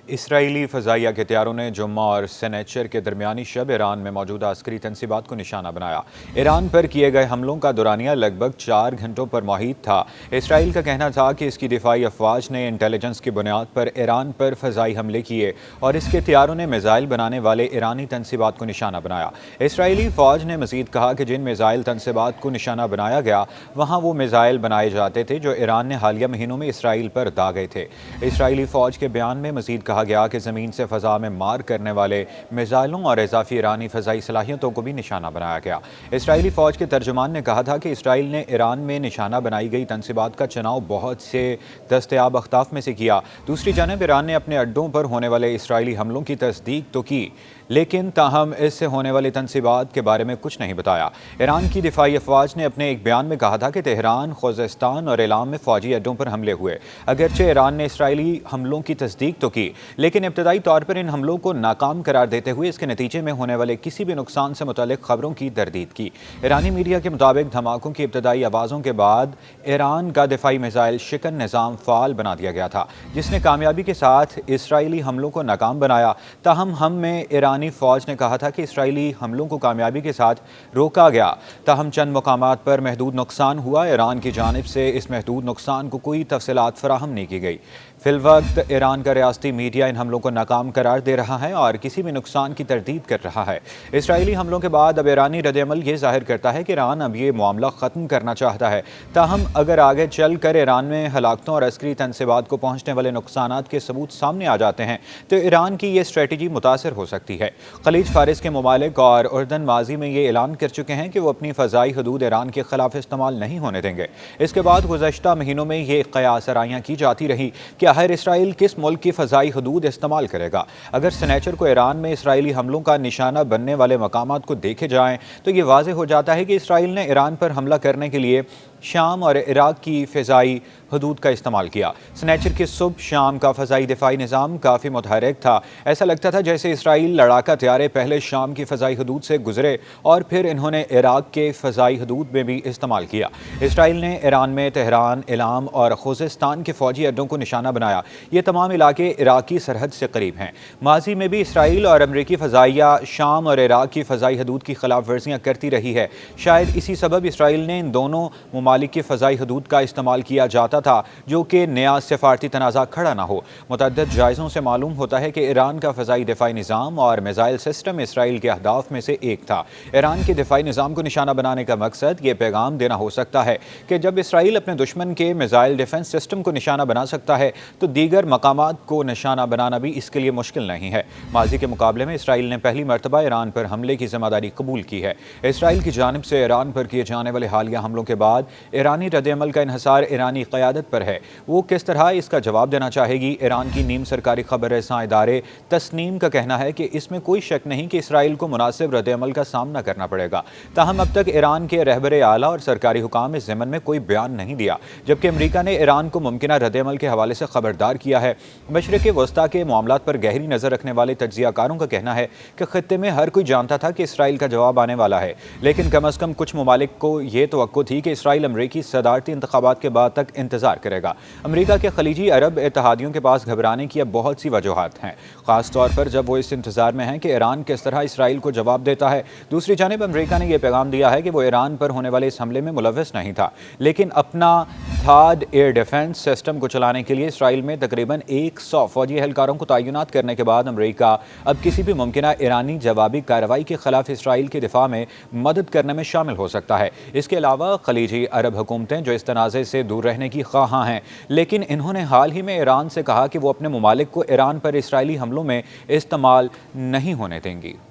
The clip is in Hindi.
इसराइली फ़ज़ाइया के हथियारों ने जुम्मा और सनेचर के दरमियानी शब ईरान में मौजूदा अस्करी तनसीबात को निशाना बनाया। ईरान पर किए गए हमलों का दुरानिया लगभग 4 घंटों पर मुहित था। इसराइल का कहना था कि इसकी दिफाई अफवाज ने इंटेलिजेंस की बुनियाद पर ईरान पर फ़ज़ाई हमले किए और इसके हथियारों ने मिज़ाइल बनाने वाले ईरानी तनसीबात को निशाना बनाया। इसराइली फ़ौज ने मज़ीद कहा कि जिन मिज़ाइल तनसीबात को निशाना बनाया गया वहाँ वो मिज़ाइल बनाए जाते थे जो ईरान ने हालिया महीनों में इसराइल पर दागे थे। इसराइली फ़ौज के बयान में मज़ीद कहा गया कि ज़मीन से फ़ज़ा में मार करने वाले मिज़ाइलों और इजाफ़ी ईरानी फ़ज़ाई सलाहियतों को भी निशाना बनाया गया। इसराइली फ़ौज के तर्जुमान ने कहा था कि इसराइल ने ईरान में निशाना बनाई गई तनसीबात का चुनाव बहुत से दस्तयाब अख्ताफ में से किया। दूसरी जानब ईरान ने अपने अड्डों पर होने वाले इसराइली हमलों की तस्दीक तो की, लेकिन ताहम इससे होने वाली तनसीबात के बारे में कुछ नहीं बताया। ईरान की दिफाई अफवाज ने अपने एक बयान में कहा था कि तेहरान, खुज़ेस्तान और इलाम में फ़ौजी अड्डों पर हमले हुए। अगरचे ईरान ने इसराइली हमलों की तस्दीक तो की, लेकिन इब्तदाई तौर पर इन हमलों को नाकाम करार देते हुए इसके नतीजे में होने वाले किसी भी नुकसान से मुतल्लिक़ खबरों की तरदीद की। ईरानी मीडिया के मुताबिक धमाकों की इब्तदाई आवाज़ों के बाद ईरान का दिफाई मिसाइल शिकन निज़ाम फ़ाल बना दिया गया था, जिसने कामयाबी के साथ इसराइली हमलों को नाकाम बनाया। ताहम हम में ईरानी फ़ौज ने कहा था कि इसराइली हमलों को कामयाबी के साथ रोका गया। ताहम चंद मकामात पर महदूद नुकसान हुआ। ईरान की जानिब से इस महदूद नुकसान को कोई तफसीलात फराहम नहीं की गई। फिलवक्त ईरान का रियासती मीडिया इन हमलों को नाकाम करार दे रहा है और किसी भी नुकसान की तरदीद कर रहा है। इसराइली हमलों के बाद अब ईरानी रद्द-ए-अमल ये जाहिर करता है कि ईरान अब ये मामला ख़त्म करना चाहता है। ताहम अगर आगे चल कर ईरान में हलाकतों और अस्करी तनसीबात को पहुँचने वाले नुकसानात के सबूत सामने आ जाते हैं तो ईरान की ये स्ट्रेटजी मुतासर हो सकती है। खलीज फारिस के ममालिक और उर्दन माजी में ये ऐलान कर चुके हैं कि वो अपनी फ़ज़ाई हदूद ईरान के खिलाफ इस्तेमाल नहीं होने देंगे। इसके बाद गुज़श्ता महीनों में ये क़यास आराइयाँ की जाती रही कि आखिर इसराइल किस मुल्क की फ़ज़ाई हदूद इस्तेमाल करेगा। अगर सनेचर को ईरान में इसराइली हमलों का निशाना बनने वाले मकामात को देखे जाएँ तो ये वाज़ेह हो जाता है कि इसराइल ने ईरान पर हमला करने के लिए शाम और इराक़ की फ़ज़ाई हदूद का इस्तेमाल किया। सनेचर की सुबह शाम का फ़ज़ाई दिफाई निज़ाम काफ़ी मुतहरक था। ऐसा लगता था जैसे इसराइल लड़ाका तैयारे पहले शाम की फ़ज़ाई हदूद से गुजरे और फिर इन्होंने इराक़ के फ़ज़ाई हदूद में भी इस्तेमाल किया। इसराइल ने ईरान में तेहरान, इलाम और खुज़ेस्तान के फ़ौजी अड्डों को निशाना बनाया। ये तमाम इलाके इराक़ी सरहद से करीब हैं। माजी में भी इसराइल और अमरीकी फ़ज़ाइया शाम और इराक़ की फ़ज़ाई हदूद की खिलाफ वर्जियाँ करती रही है। शायद इसी सबब इसराइल ने इन दोनों ममालिक की फ़ज़ाई हदूद का इस्तेमाल किया जाता था जो कि नया सिफारती तनाज़ा खड़ा ना हो। मुतअद्दिद जायज़ों से मालूम होता है कि ईरान का फ़ज़ाई दिफाई निज़ाम और मिसाइल सिस्टम इसराइल के अहदाफ में से एक था। ईरान के दिफाई निज़ाम को निशाना बनाने का मकसद ये पैगाम देना हो सकता है कि जब इसराइल अपने दुश्मन के मिसाइल डिफेंस सिस्टम को निशाना बना सकता है तो दीगर मकामात को निशाना बनाना भी इसके लिए मुश्किल नहीं है। माजी के मुकाबले में इसराइल ने पहली मरतबा ईरान पर हमले की ज़िम्मेदारी कबूल की है। इसराइल की जानिब से ईरान पर किए जाने वाले हालिया हमलों के बाद ईरानी रद्द-ए-अमल का इन्हिसार ईरानी क़यादत पर है। वो किस तरह इसका जवाब देना चाहेगी। ईरान की नीम सरकारी खबर रसां इदारे तस्नीम का कहना है कि इसमें कोई शक नहीं कि इसराइल को मुनासिब रद्द-ए-अमल का सामना करना पड़ेगा। ताहम अब तक ईरान के रहबर आला और सरकारी हुकाम इस ज़िमन में कोई बयान नहीं दिया, जबकि अमरीका ने ईरान को मुमकिना रद्द-ए-अमल के हवाले से खबरदार किया है। मशरिक़ वस्ता के मामलात पर गहरी नज़र रखने वाले तज्ज़ियाकारों का कहना है कि खित्ते में हर कोई जानता था कि इसराइल का जवाब आने वाला है, लेकिन कम अज़ कम कुछ ममालिक को ये तवक्को थी कि इसराइल अमरीकी सदारती इंतखाबात के बाद तक इंतज़ार करेगा। अमरीका के खलीजी अरब इत्तेहादियों के पास घबराने की अब बहुत सी वजूहात हैं, ख़ास तौर पर जब वो इस इंतज़ार में हैं कि ईरान किस तरह इसराइल को जवाब देता है। दूसरी जानिब अमरीका ने यह पैगाम दिया है कि वो ईरान पर होने वाले इस हमले में मुलव्वस नहीं था, लेकिन अपना थाद एयर डिफेंस सिस्टम को चलाने के लिए इसराइल में तकरीबन 100 फ़ौजी एहलकारों को तैनात करने के बाद अमरीका अब किसी भी मुमकिना ईरानी जवाबी कार्रवाई के खिलाफ इसराइल के दिफा में मदद करने में शामिल हो सकता है। इसके अलावा खलीजी अरब हुकूमतें जो इस तनाज़े से दूर रहने की ख्वाहां हैं, लेकिन इन्होंने हाल ही में ईरान से कहा कि वो अपने ममालिक को ईरान पर इसराइली हमलों में इस्तेमाल नहीं होने देंगी।